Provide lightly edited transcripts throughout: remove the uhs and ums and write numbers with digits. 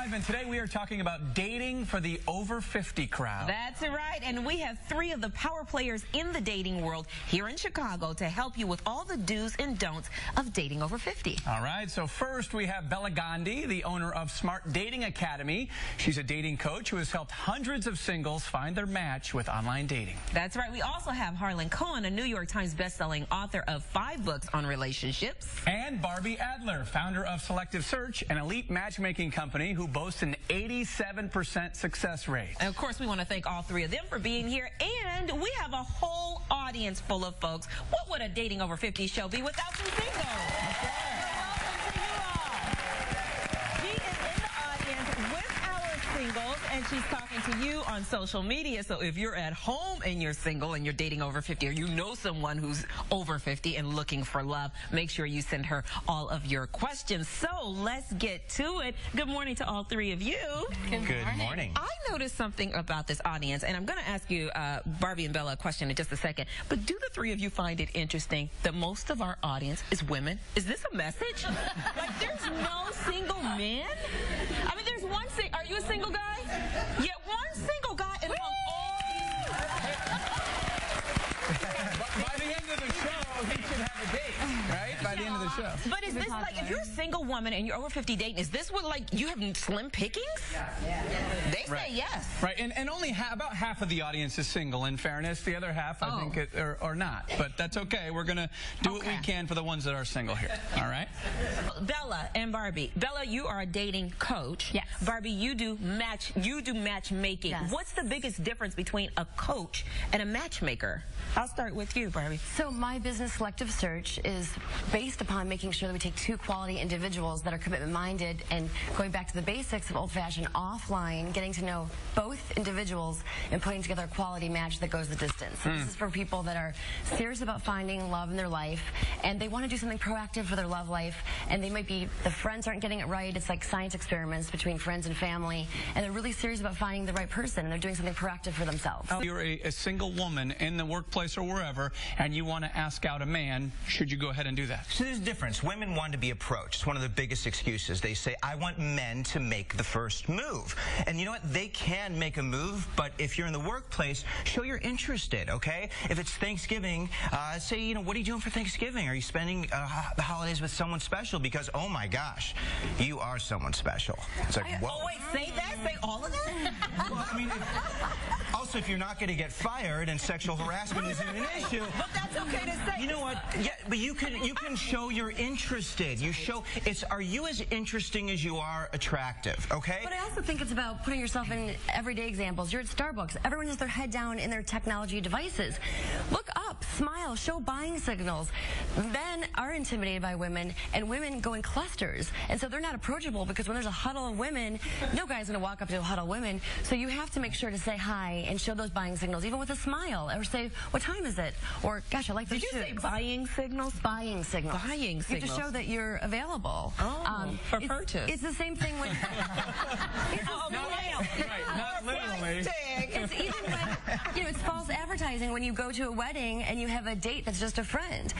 Live, and today we are talking about dating for the over 50 crowd. That's right, and we have three of the power players in the dating world here in Chicago to help you with all the do's and don'ts of dating over 50. All right, so first we have Bella Gandhi, the owner of Smart Dating Academy. She's a dating coach who has helped hundreds of singles find their match with online dating. That's right. We also have Harlan Cohen, a New York Times bestselling author of 5 books on relationships. And Barbie Adler, founder of Selective Search, an elite matchmaking company who boasts an 87% success rate. And of course, we want to thank all three of them for being here. And we have a whole audience full of folks. What would a dating over 50 show be without some singles? And she's talking to you on social media. So if you're at home and you're single and you're dating over 50, or you know someone who's over 50 and looking for love, make sure you send her all of your questions. So let's get to it. Good morning to all three of you. Good morning. I noticed something about this audience, and I'm going to ask you, Barbie and Bella, a question in just a second. But do the three of you find it interesting that most of our audience is women? Is this a message? Like, there's no single men? I mean, there's one are you a single guy? Yeah, one single guy and By the end of the show, he should have a date, right? By the end of the show. But is this like, if you're a single woman and you're over 50 dating, is this what, like, you have slim pickings? Yeah. They say yes. Right, and only about half of the audience is single, in fairness. The other half, I think, are not. But that's okay. We're going to do what we can for the ones that are single here. All right? Bella and Barbie. Bella, you are a dating coach. Yes. Barbie, you do matchmaking. Yes. What's the biggest difference between a coach and a matchmaker? I'll start with you, Barbie. So my business, Selective Search, is based upon making sure that we take 2 quality individuals that are commitment-minded and going back to the basics of old-fashioned offline, getting to know both individuals and putting together a quality match that goes the distance. So this is for people that are serious about finding love in their life, and they want to do something proactive for their love life, and they might be, the friends aren't getting it right. It's like science experiments between friends and family, and they're really serious about finding the right person, and they're doing something proactive for themselves. You're a single woman in the workplace or wherever, and you want to ask out a man, should you go ahead and do that? So there's a difference. Women want to be approached. It's one of the biggest excuses. They say, I want men to make the first move. And you know what? They can make a move, but if you're in the workplace, show you're interested, okay? If it's Thanksgiving, say, you know, what are you doing for Thanksgiving? Are you spending the holidays with someone special? Because, oh my gosh, you are someone special. It's like, whoa. Oh, wait, say that? Say all of that? Well, I mean, also, if you're not going to get fired and sexual harassment isn't an issue. But that's okay to say. You know what? Yeah, but you can show you're interested. You show are you as interesting as you are attractive, okay? But I also think it's about putting yourself in everyday examples. You're at Starbucks. Everyone has their head down in their technology devices. Look up, smile, show buying signals. Men are intimidated by women, and women go in clusters. And so they're not approachable because when there's a huddle of women, no guy's going to walk up to a huddle of women. So you have to make sure to say hi and show those buying signals, even with a smile. Or say, what time is it? Or, gosh, I like those shoes. Did you say buying signals? Buying signals. Buying signals. You have to show that you're available. For purchase. It's the same thing when... Not literally. It's even when, you know, it's false advertising when you go to a wedding and you have a date that's just a friend.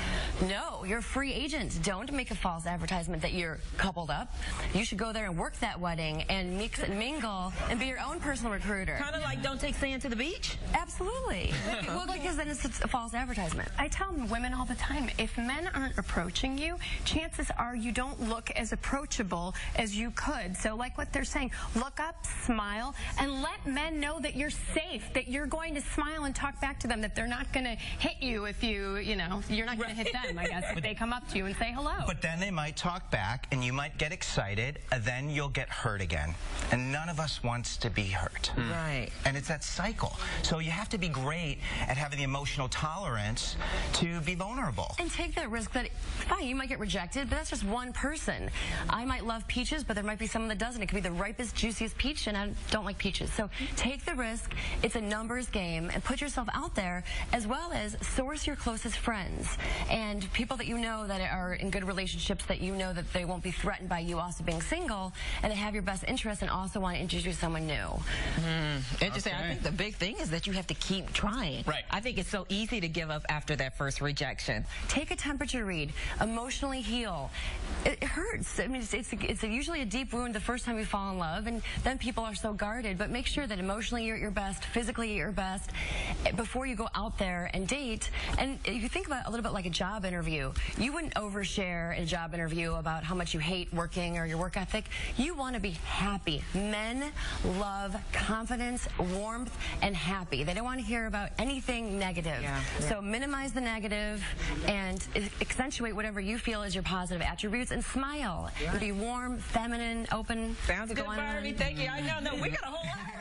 No, you're a free agent. Don't make a false advertisement that you're coupled up. You should go there and work that wedding and mix and mingle and be your own personal recruiter. Kind of like don't take sand to the beach? Absolutely. Well, because then it's a false advertisement. I tell women all the time, if men aren't approaching you, chances are you don't look as approachable as you could. So like what they're saying, look up, smile, and let men know that you're safe, that you're going to smile and talk back to them, that they're not going to hit you if you know, you're not going to hit them, I guess, if they come up to you and say hello. But then they might talk back, and you might get excited, and then you'll get hurt again. And none of us wants to be hurt. Right. And it's that cycle. So you have to be great at having the emotional tolerance to be vulnerable. And take that risk that, fine, you might get rejected, but that's just one person. I might love peaches, but there might be someone that doesn't. It could be the ripest, juiciest peach, and I don't like peaches. So take the risk. It's a numbers game, and put yourself out there, as well as source your closest friends and people that you know that are in good relationships, that you know that they won't be threatened by you also being single, and they have your best interest and also want to introduce someone new. Interesting. I think the big thing is that you have to keep trying. Right. I think it's so easy to give up after that first rejection. Take a temperature read. Emotionally heal. It hurts. I mean, it's usually a deep wound the first time you fall in love, and then people are so guarded. But make sure that emotionally you're at your best, physically you're at your best, before you go out there and date. And you think about it a little bit like a job interview. You wouldn't overshare in a job interview about how much you hate working or your work ethic. You want to be happy. Men love confidence, warmth, and happy. They don't want to hear about anything negative. Yeah. So minimize the negative and accentuate whatever you feel is your positive attributes, and smile. Be warm, feminine, open. Sounds good, go on and on. Barbie. Thank you. I know. No, we got a whole lot.